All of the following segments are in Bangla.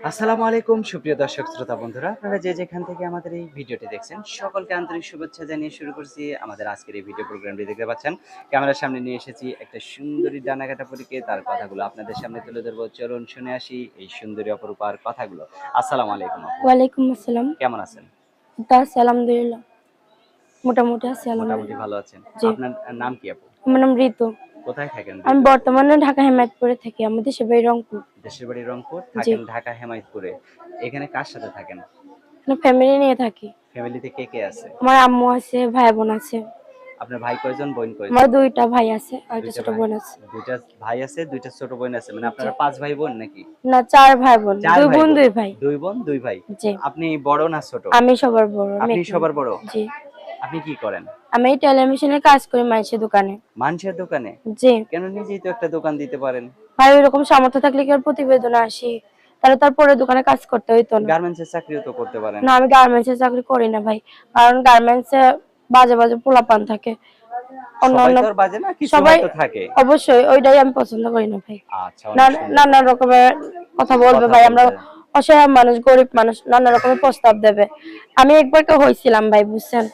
আসসালামু আলাইকুম সুপ্রিয় দর্শক শ্রোতা বন্ধুরা, আপনারা যে যেখান থেকে আমাদের এই ভিডিওটি দেখছেন সকলকে আন্তরিক শুভেচ্ছা জানিয়ে শুরু করছি আমাদের আজকের এই ভিডিও প্রোগ্রামটি। দেখতে পাচ্ছেন ক্যামেরার সামনে নিয়ে এসেছি একটা সুন্দরী ডানাকাটা পরীকে, তার কথাগুলো আপনাদের সামনে তুলে ধরবো। চলুন শুনে আসি এই সুন্দরী অপরূপার কথাগুলো। আসসালামু আলাইকুম আপু, ওয়ালাইকুম আসসালাম। কেমন আছেন? তা আছে আলহামদুলিল্লাহ, মোটামুটি আছি মোটামুটি আলহামদুলিল্লাহ। ভালো আছেন। জি, আপনার নাম কি আপু? আমার নাম ঋতু। কোথায় থাকেন আমি ঋতু আপু? বর্তমানে ঢাকা হেমায়েতপুরে থাকি। আমার দেশের বাড়ি রংপুর। দেশের বাড়ি রংপুর, জি, থাকেন ঢাকা হেমায়তপুরে। এখানে কার সাথে থাকেন? ফ্যামিলি নিয়ে থাকি। ফ্যামিলিতে কে কে আছে? আমার আম্মু আছে, ভাই বোন আছে। আপনার ভাই কয়জন, বোন আমার কয়জন? দুইটা ভাই আছে আর একটা দুইটা ছোট ভাই, বোন আছে। দুইটা ভাই আছে, দুইটা ছোট বোন আছে, মানে জি, আপনারা 5 ভাই বোন নাকি? না, চার ভাই বোন, 4 দুই ভাই বোন বোন, দুই ভাই। 2 বোন 2 ভাই। জি, আপনি বড় না ছোট? আমি সবার বড়, আমি আপনি এক সবার নম্বর। বড়? জি, আপনি কি করেন? আমি টেলিভিশনে কাজ করি মানুষের দোকানে। মাংসের দোকানে? জি, কেন নিজেই তো একটা দোকান দিতে পারেন। ভাই ওইরকম সামর্থ্য থাকলে কি আর প্রতিবেদনে আসি? তাহলে তারপরে দোকানে কাজ করতে হইতো না। গার্মেন্টসের চাকরিও তো করতে পারেন। না, আমি গার্মেন্টস এ চাকরি করি না ভাই। কারণ গার্মেন্টস এ বাজে বাজে পোলাপান থাকে। সবাই অন্যান্য তো আর বাজে না, কিছু সবাই হয়তো থাকে। অবশ্যই ওইটাই আমি পছন্দ করি না ভাই। আচ্ছা, অনেক সুন্দর নানা রকমের কথা বলবে কথা ভাই। আমরা বলতে। অসহায় মানুষ, গরিব মানুষ, নানা রকমের প্রস্তাব দেবে। আমি একবার তো হয়েছিলাম ভাই, বুঝছেন?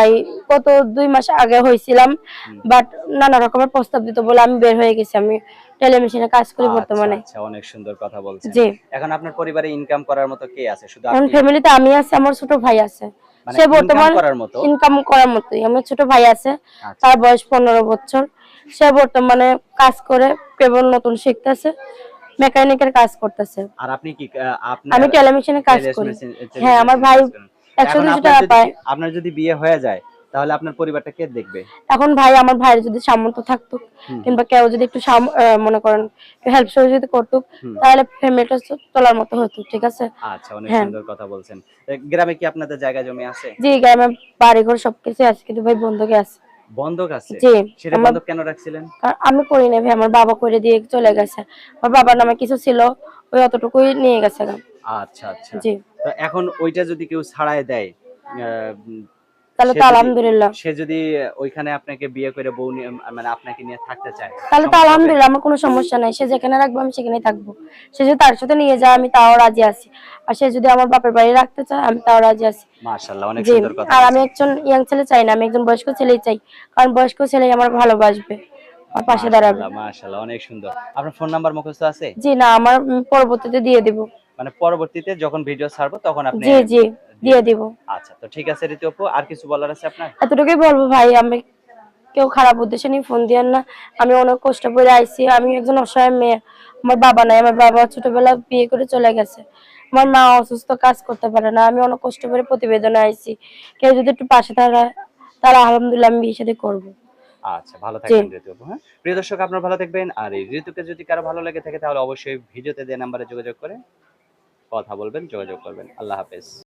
এই কত 2 মাস আগে হয়েছিলাম, হুম। বাট নানা রকমের প্রস্তাব দিত বলে আমি বের হয়ে গেছি। আমি টেলিভিশনে কাজ করি আচ্ছা, বর্তমানে। আচ্ছা, অনেক সুন্দর কথা বলছেন। জি, এখন আপনার পরিবারে ইনকাম করার মতো কে আছে? শুধু এখন আপনি? ফ্যামিলিতে আমি আছি, আমার ছোট ভাই আছে। মানে সে ইনকাম বর্তমান করার মতো? ইনকাম করার মতোই। আমার ছোট ভাই আছে, আচ্ছা। তার বয়স 15 বছর। সে বর্তমানে কাজ করে, কেবল নতুন শিখতেছে, মেকানিকের কাজ করতেছে। আর আপনি কি আমি আপনার টেলিভিশনে কাজ টেলিস করি। মেশিন হ্যাঁ, টেলিস আমার মেশিনে ভাই কাজ করেন। তো এখন 100-200 আপনার টাকা যদি পায়। আপনার যদি বিয়ে হয়ে যায় তাহলে আপনার পরিবারটা কে দেখবে? এখন ভাই, আমার ভাইয়ের যদি সামর্থ্য থাকতো, হুম, হুম, কিংবা কেউ যদি একটু মনে করেন হেল্প সহযোগিতা করতো, হুম। তাহলে ফ্যামিলিটা তোলার মতো হতো। ঠিক আছে? আচ্ছা, অনেক হ্যাঁ, সুন্দর কথা বলছেন। গ্রামে কি আপনাদের জায়গা জমি আছে? জি, গ্রামে বাড়িঘর সবকিছু আছে, কিন্তু ভাই বন্ধকে আছে। বন্ধক আছে? জি, সেটা আমার বন্ধক কেন রাখছিলেন? আমি করি নাই ভাই, আমার বাবা করে দিয়ে চলে গেছে। আমার বাবার নামে কিছু ছিল, ওই অতটুকুই নিয়ে গেছে গা। আচ্ছা, আচ্ছা। জি, তো এখন ওইটা যদি কেউ ছাড়ায় দেয়, আ উম তাহলে সে তো যদি আলহামদুলিল্লাহ। সে যদি ওইখানে আপনাকে বিয়ে করে বউ নিয়ে মানে আপনাকে নিয়ে থাকতে চায়, তাহলে তো সমস্যা হবে? আলহামদুলিল্লাহ, আমার কোনো সমস্যা নাই। সে যেখানে রাখবে আমি সেখানেই থাকবো। সে যদি তার সাথে নিয়ে যায় আমি তাও রাজি আছি। আর সে যদি আমার বাপের বাড়ি রাখতে চায় আমি তাও রাজি আছি। মাশাআল্লাহ, অনেক জি, সুন্দর কথা আর আমি বলছেন। একজন ইয়াং ছেলে চাই না, আমি একজন বয়স্ক ছেলেই চাই। কারণ বয়স্ক ছেলেই আমার ভালোবাসবে, আমার পাশে দাঁড়াবে। মাশাআল্লাহ, মাশাআল্লাহ, অনেক সুন্দর। আপনার ফোন নাম্বার মুখস্থ আছে? জি না, আমার পরবর্তীতে দিয়ে দিব। মানে পরবর্তীতে যখন ভিডিও ছাড়বো তখন আপনি জি, জি, দিয়ে দিয়ে দিবেন। দিব। আচ্ছা, তো ঠিক আছে ঋতু আপু, আর কিছু বলার আছে আপনার? এতটুকুই বলবো ভাই, আমি কেউ খারাপ উদ্দেশ্যে নিয়ে ফোন দিয়েন না। আমি অনেক কষ্ট করে আইছি। আমি একজন অসহায় মেয়ে। আমার বাবা নাই। আমার বাবা ছোটবেলা বিয়ে করে চলে গেছে। আমার মা অসুস্থ, কাজ করতে পারে না। আমি অনেক কষ্ট করে প্রতিবেদনে আইছি। কেউ যদি একটু পাশে দাঁড়ায়, তাহলে আলহামদুলিল্লাহ আমি বিয়ে শাদী করবো। আচ্ছা, ভালো জি। থাকবেন ঋতু আপু, হ্যাঁ? প্রিয় দর্শক, আপনারা ভালো থাকবেন। আর এই ঋতুকে যদি কারো ভালো লেগে থাকে তাহলে অবশ্যই ভিডিওতে দেওয়া নাম্বারে যোগাযোগ করে কথা বলবেন, যোগাযোগ করবেন। আল্লাহ হাফেজ।